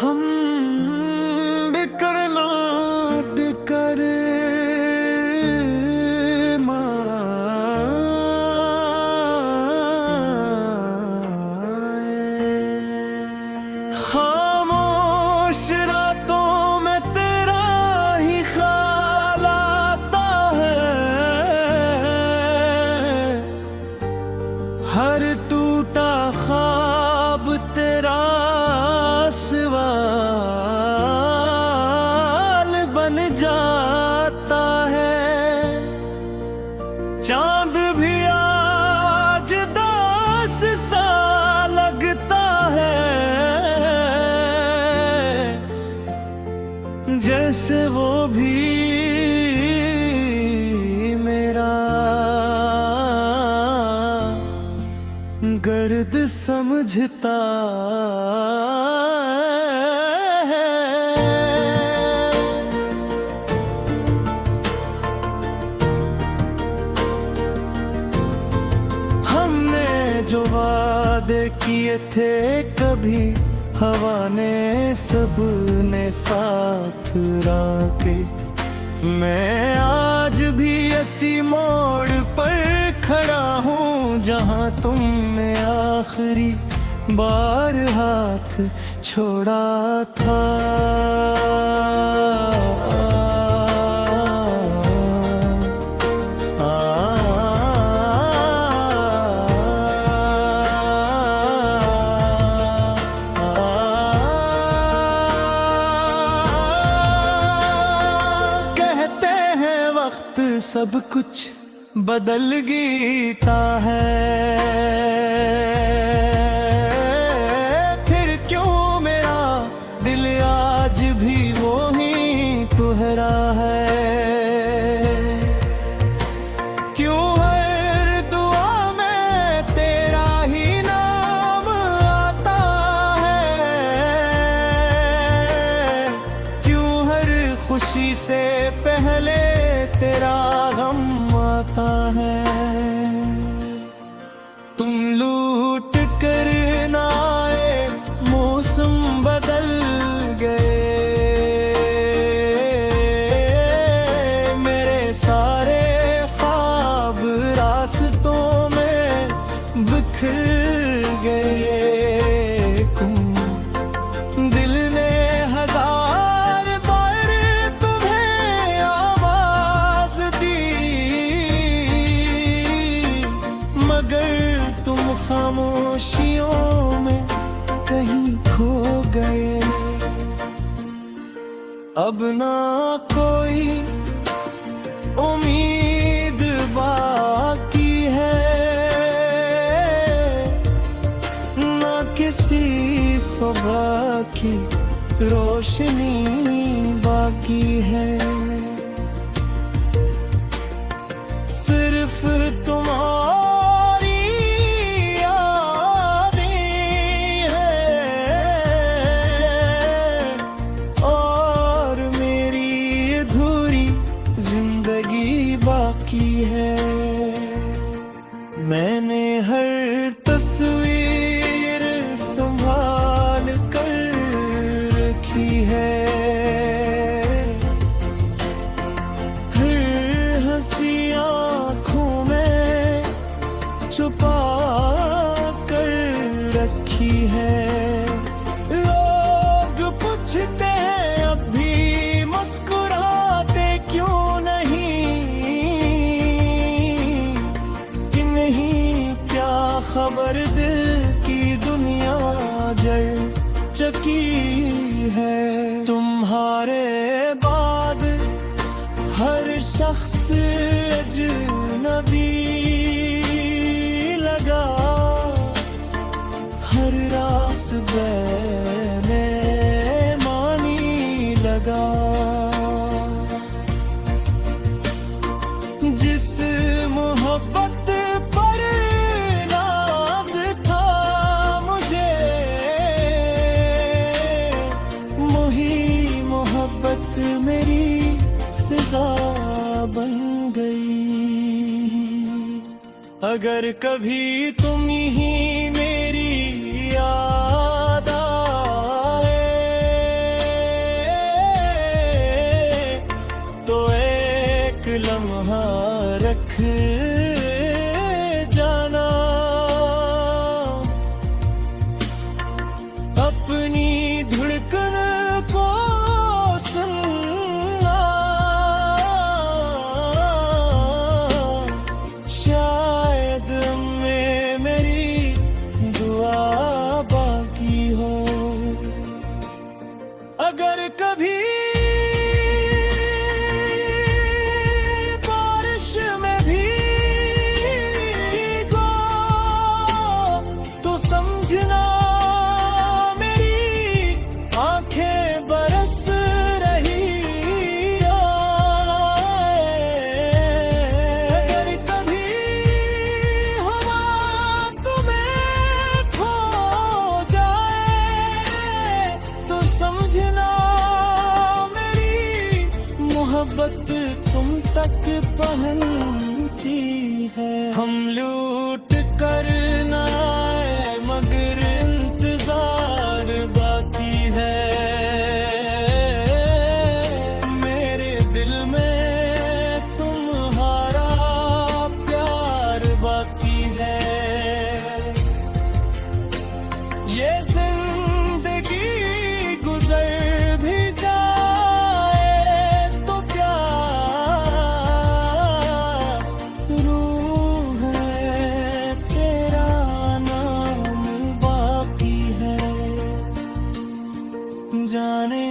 हम बिखर लौट कर खामोश रातों में तेरा ही ख्याल आता है। हर टूटा ख्वाब तेरा सवाल बन जाता है। चांद भी आज दास सा लगता है, जैसे वो भी मेरा गर्द समझता है। हमने जो वादे किए थे कभी हवा ने सबने साथ राखे। मैं आज भी इसी मोड़ पर खड़ा हूँ जहाँ तुमने आखिरी बार हाथ छोड़ा था। सब कुछ बदल गीता है, फिर क्यों मेरा दिल आज भी वो ही तुहरा है। क्यों हर दुआ में तेरा ही नाम आता है। क्यों हर खुशी से पहले तेरा गम आता है। तुम लूट कर ना आए, मौसम बदल गए। मेरे सारे ख्वाब रास्तों में बिखर गए। दिल ने हजार बार तुम्हें आवाज दी, मगर तुम खामोशियों में कहीं खो गए। अब ना कोई उम्मीद बाकी है, ना किसी सुबह की रोशनी बाकी है। सिर्फ तुम्हारी यादें हैं और मेरी अधूरी जिंदगी बाकी है। मैंने हर तस्वीर संभाल कर रखी है, हर हंसी आँखों में छुपा कर रखी है। लोग पूछते हैं अब भी मुस्कुराते क्यों नहीं, कि नहीं क्या खबर दिल की दुनिया जल चकी है। तुम्हारे बाद हर शख्स अजनबी लगा, हर रास बेमानी लगा। जिस मोहब्बत पर नाज था मुझे, मोही मोहब्बत मेरी सजा बन गई। अगर कभी तुम ही मेरी याद आए है। हम लूट कर न आए मगर इंतजार बाकी है। मेरे दिल में तुम्हारा प्यार बाकी है। ये जिंदगी गुजर भी जाए तो क्या, रूह है तेरा नाम बाकी है। जाने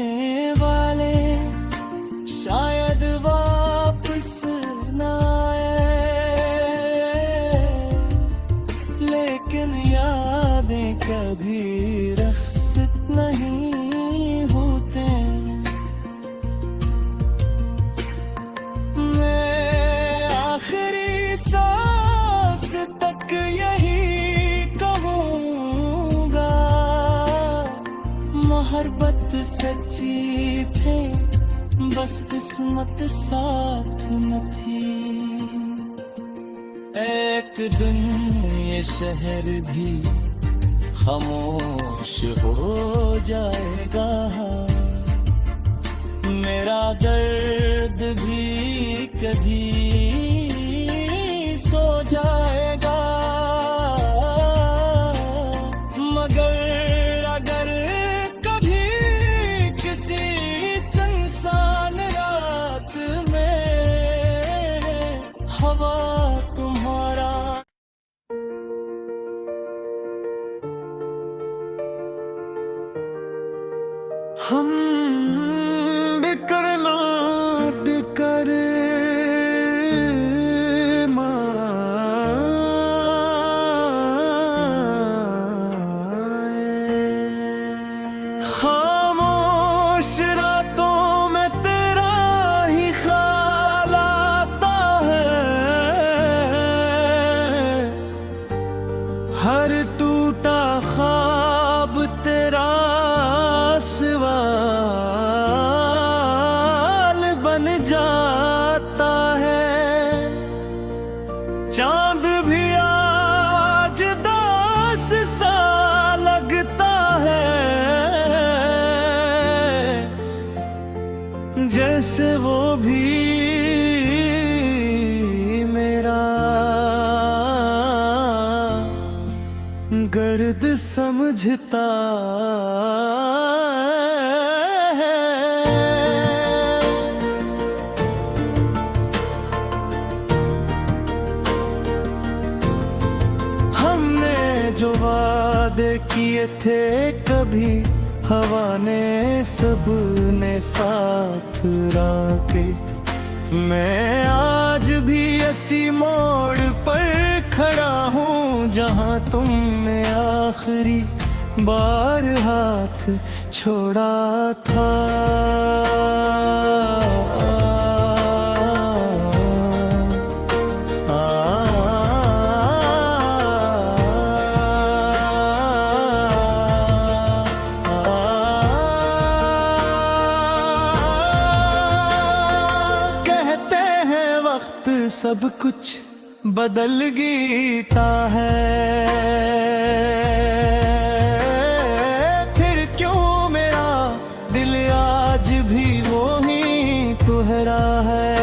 वाले शायद वापस न आए, लेकिन यादें कभी रखसत नहीं होते। मैं आखिरी सांस तक यही कहूँगा, मोहब्बत सच्ची थी बस किस्मत साथ न थी। एक दिन ये शहर भी खामोश हो जाएगा, मेरा दर्द भी कभी सो जाएगा। मगर अगर कभी किसी सुनसान रात में हवा तुम्हारा हम बिखरना कर खामोश रातों में तेरा ही ख्याल आता है। हर टूटा ख्वाब तेरा सवाल बन जाता है। चांद भी आज दास सा लगता है, जैसे वो भी मेरा गर्द समझता है। हमने जो वादे किए थे कभी हवा ने सबने साथ राखे। मैं आज भी इसी मोड़ पर खड़ा हूँ जहाँ तुमने आखिरी बार हाथ छोड़ा था। सब कुछ बदल गीता है, फिर क्यों मेरा दिल आज भी वो ही तुहरा है।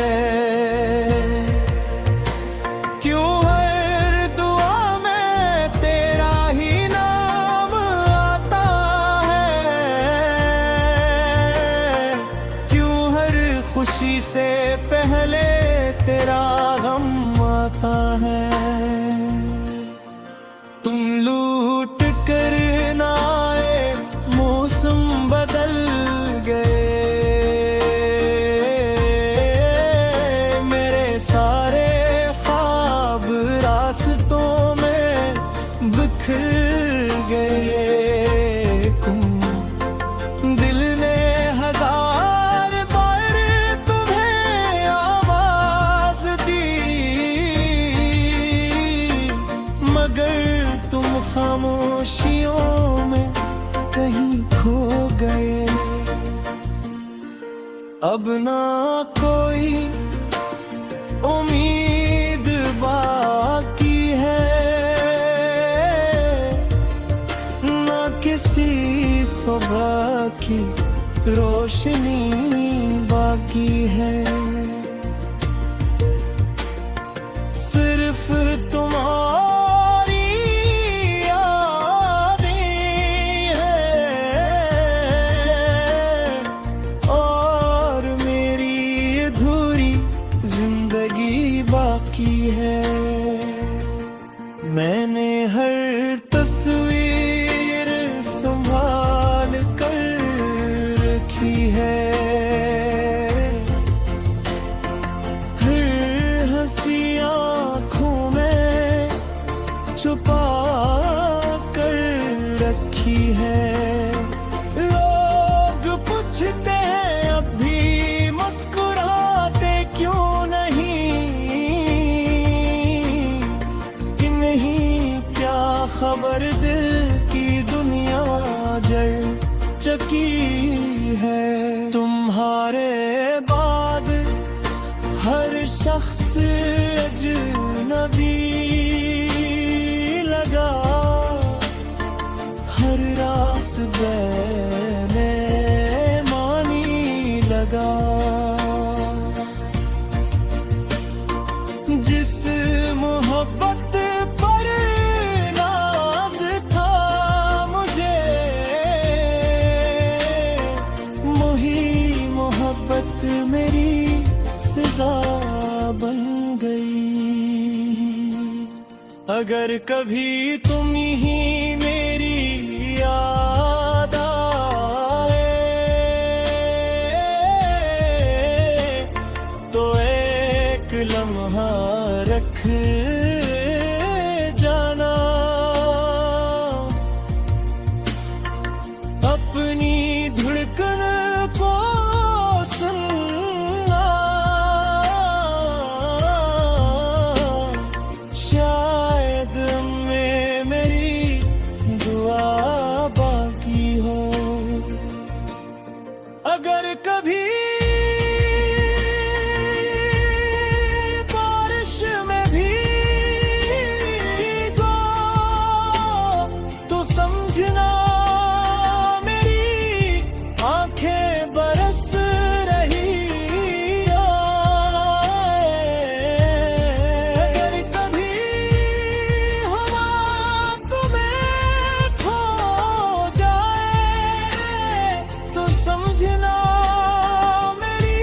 क्यों हर दुआ में तेरा ही नाम आता है। क्यों हर खुशी से पहले तेरा गम आता है। तुम लूट कर न आए मौसम बदल गए। मेरे सारे ख्वाब रास्तों में बिखर गए। दिल ने हजार बार तुम्हें आवाज दी, मगर तुम खामोशियों में कहीं खो गए। अब ना कोई उम्मीद बाकी है, ना किसी सुबह की रोशनी बाकी है। सिर्फ तुम्हारी यादें हैं और मेरी अधूरी जिंदगी बाकी है। मैंने हर तस्वीर संभाल कर रखी है, हर हंसी आँखों में छुपा कर रखी है। लोग पूछते हैं अब भी मुस्कुराते क्यों नहीं, कि नहीं क्या खबर दिल की दुनिया जल चकी है। तुम्हारे बाद हर शख्स अजनबी लगा, हर रास्ते में मानी लगा। जिस मोहब्बत पर नाज था मुझे, वही मोहब्बत मेरी सजा बन गई। अगर कभी तुम ही मेरी याद आए तो एक लम्हा रख जाना, अपनी धड़कन को सुनना। शायद में मेरी दुआ बाकी हो। अगर कभी बारिश में भीगो तो समझना मेरी आंखें बरस रही हैं। अगर कभी हवा तुम्हें खो जाए तो समझना मेरी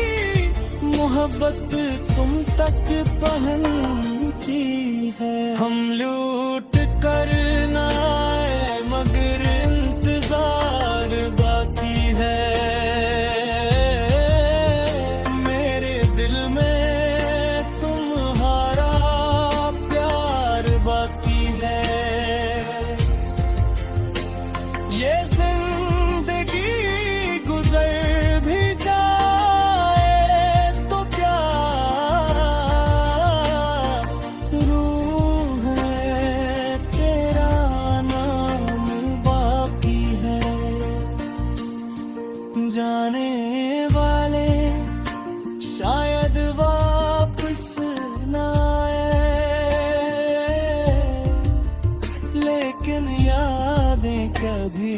मोहब्बत तुम तक पहुंची है। हम लूट कर ना आए मगर इंतजार बाकी है। मेरे दिल में तुम्हारा प्यार बाकी है। ये जिंदगी गुजर भी जाए तो क्या, रूह है तेरा नाम बाकी है। जाने वाले शायद वापस ना आए, लेकिन यादें कभी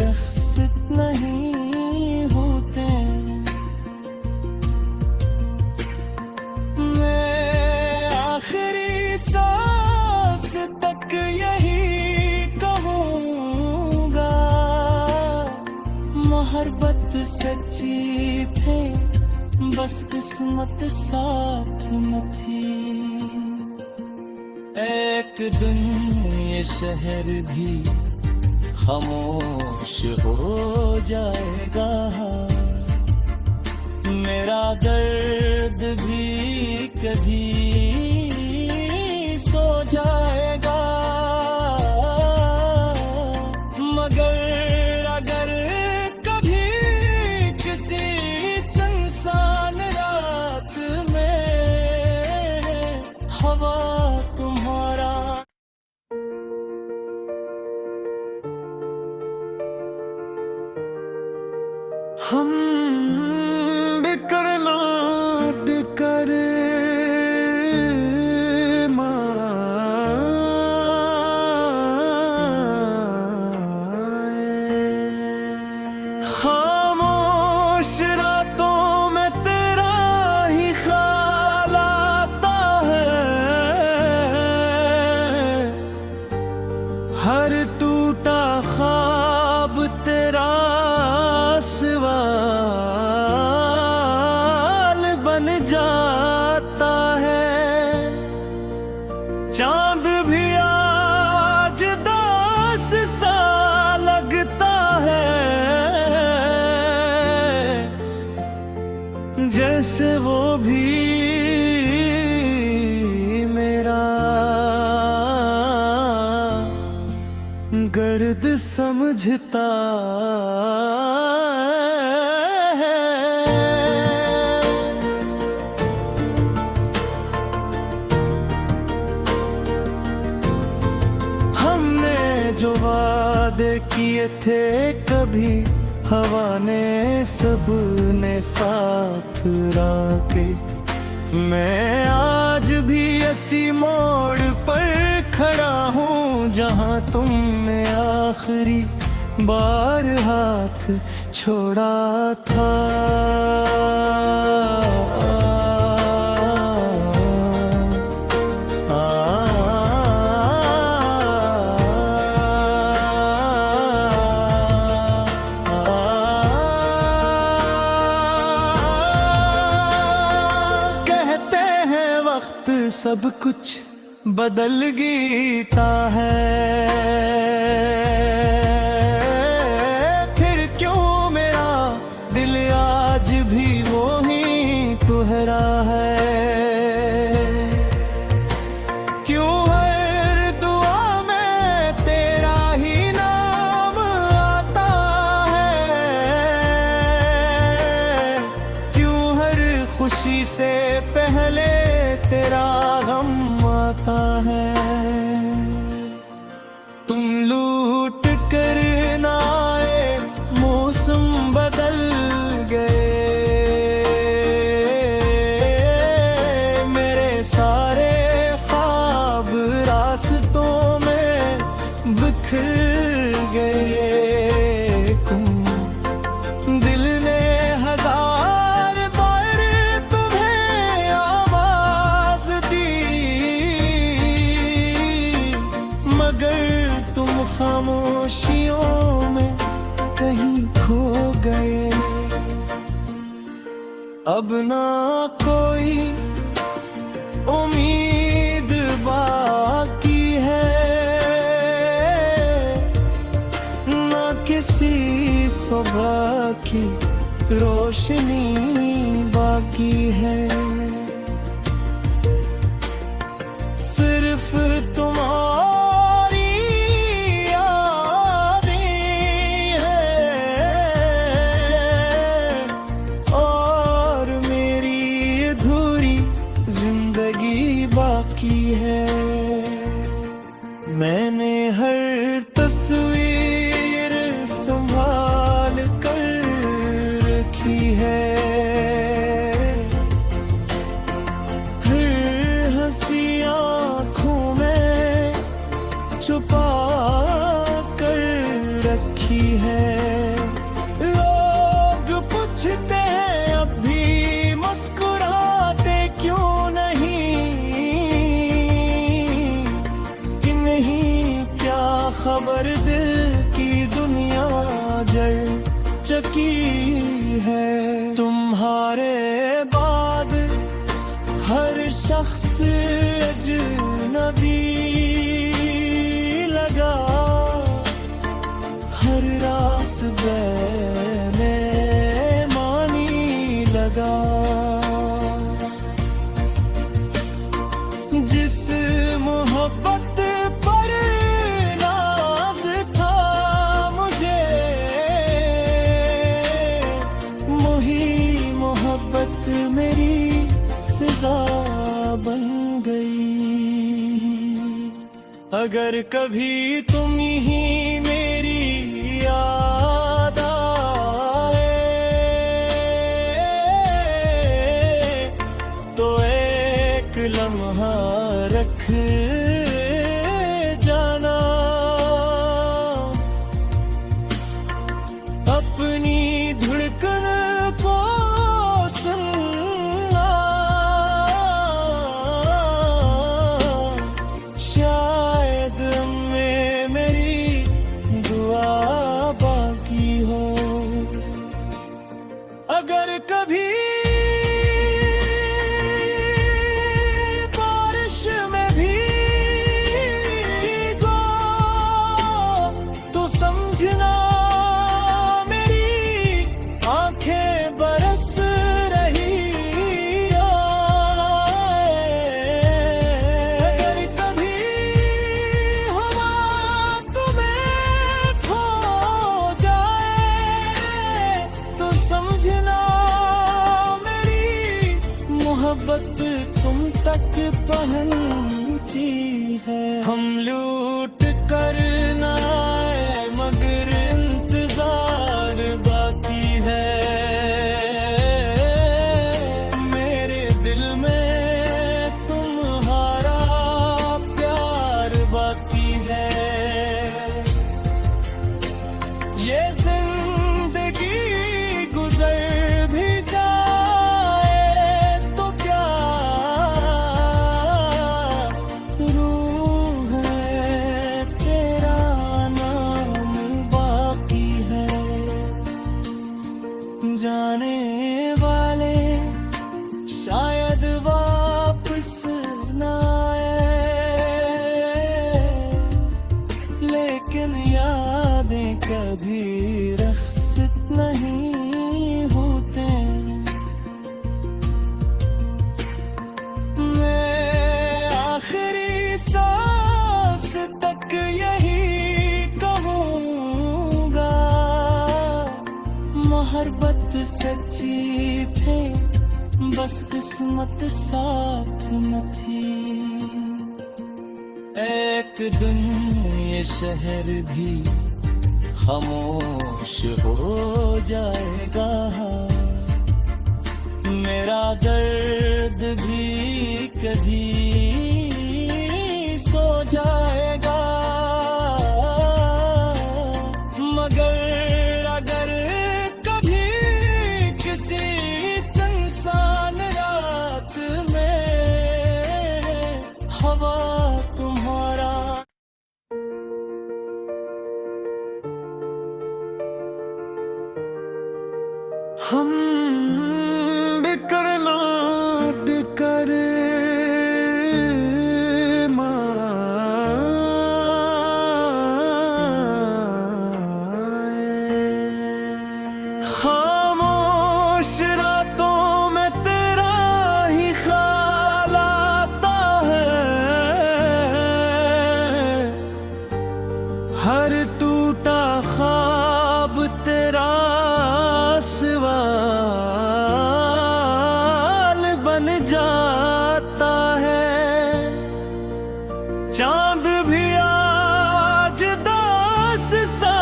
रखसत नहीं होते। मैं आखिरी सांस तक यही कहूँगा, मोहब्बत सच्ची थे बस किस्मत साथ न थी। एक दिन ये शहर भी खामोश हो जाएगा, मेरा दर्द भी कभी सो जाएगा। मगर अगर कभी किसी सुनसान रात में हवा तुम्हारा हम बिखरना कर गर्द समझता है। हमने जो वादे किए थे कभी हवा ने सबने साथ राखे। मैं आज भी इसी मोड़ पर खड़ा हूँ जहाँ तुमने आखिरी बार हाथ छोड़ा था। सब कुछ बदल गीता है, फिर क्यों मेरा दिल आज भी वो ही तुहरा है। क्यों हर दुआ में तेरा ही नाम आता है। क्यों हर खुशी से पहले तेरा गम आता है। तुम लूट कर ना आए, मौसम बदल गए। मेरे सारे ख्वाब रास्तों में बिखर गए। दिल ने हजार बार तुम्हें आवाज दी, मगर तुम खामोशियों में कहीं खो गए। अब ना कोई उम्मीद बाकी है, ना किसी सुबह की रोशनी बाकी है। सिर्फ तुम्हारी यादें हैं और मेरी अधूरी जिंदगी बाकी है। मैंने हर तस्वीर संभाल कर रखी है, हर हंसी आँखों में छुपा कर रखी है। लोग पूछते हैं अब भी मुस्कुराते क्यों नहीं, कि नहीं क्या खबर दिल की दुनिया जल चकी है। तुम्हारे बाद हर शख्स अजनबी लगा, हर रास्ते में मानी लगा। जिस मोहब्बत पर नाज था मुझे, वही मोहब्बत मेरी सजा बन गई। अगर कभी तुम ही मेरी याद आए, तो एक लम्हा रख जाना। अपनी धड़कन को सुनना, शायद में मेरी हम लूट कर ना आए मगर इंतजार बाकी है। मेरे दिल में तुम्हारा प्यार बाकी है। ये जिंदगी गुजर भी जाए तो क्या, रूह है तेरा नाम बाकी है। जाने वाले शायद वापस ना आए, लेकिन यादें कभी रखसित नहीं होते। मैं आखिरी सांस तक यही कहूँगा, मोहब्बत सच्ची थी बस किस्मत साथ न थी। एक दिन ये शहर भी खामोश हो जाएगा, मेरा दर्द भी कभी सो जाएगा। मगर अगर कभी किसी सुनसान रात में हवा तुम्हारा हम बिखरना कर खामोश रातों में तेरा ही ख्याल आता है। हर टूटा ख्वाब तेरा सवाल बन जाता है। चांद भी आज दास सा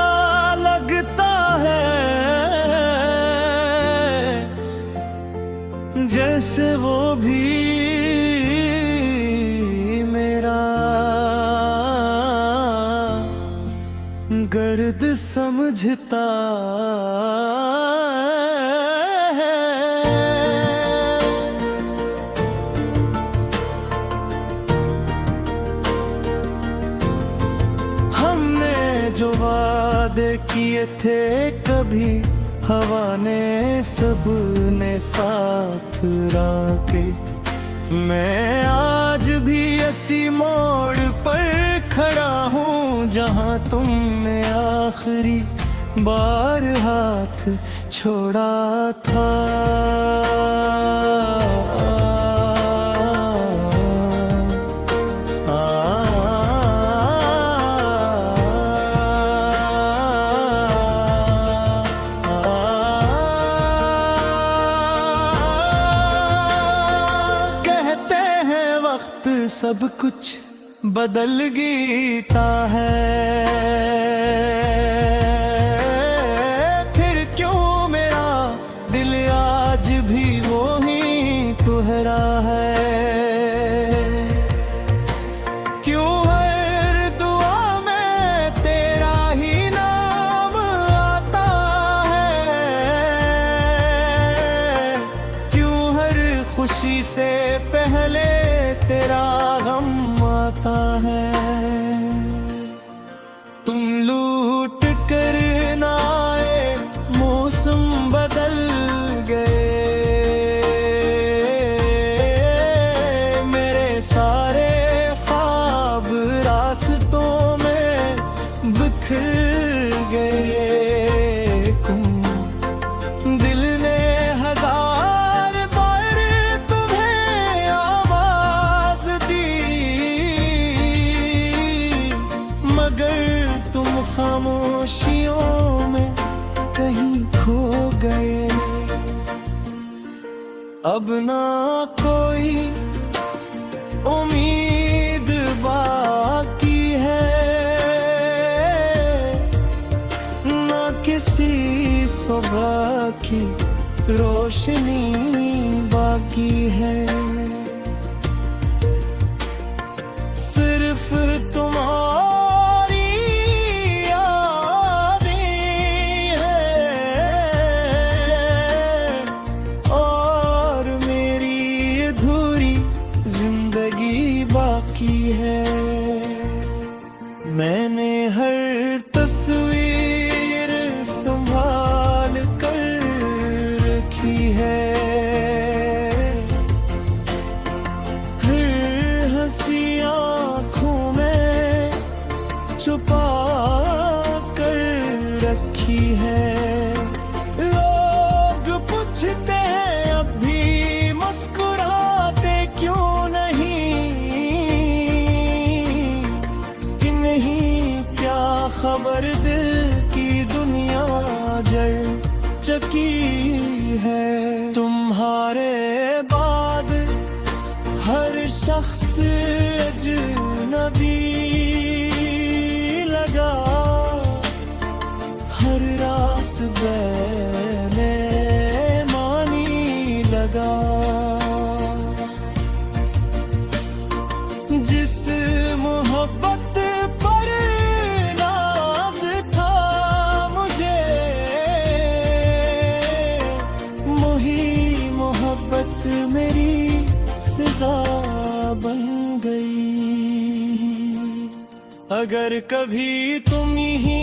लगता है, जैसे वो भी मेरा गर्द समझता है। हमने जो वादे किए थे कभी हवा ने सबने साथ राखे। मैं आज भी इसी मोड़ पर खड़ा हूँ जहाँ तुमने आखिरी बार हाथ छोड़ा था। कहते हैं वक्त सब कुछ बदल गीता है, फिर क्यों मेरा दिल आज भी वो ही तुहरा है। क्यों हर दुआ में तेरा ही नाम आता है, क्यों हर खुशी से पहले तेरा गम आता है। तुम लूट कर ना आए मौसम बदल गए, मेरे सारे ख्वाब रास्तों में बिखर गए। दिल ने हजार बार तुम्हें आवाज दी, मगर तुम खामोशियों में कहीं खो गए। अब ना कोई उम्मीद बाकी की रोशनी बाकी है। सिर्फ तुम्हारी यादें हैं और मेरी अधूरी जिंदगी बाकी है। मैंने हर तस्वीर संभाल कर रखी है, हर हंसी आँखों में छुपा कर रखी है। लोग पूछते हैं अब भी मुस्कुराते क्यों नहीं, कि नहीं क्या खबर दिल की दुनिया जल चकी है। तुम्हारे बाद हर शख्स अजनबी लगा, हर रास बेमानी लगा। जिस मोहब्बत पर नाज था मुझे, वही मोहब्बत मेरी सजा बन गई। अगर कभी तुम ही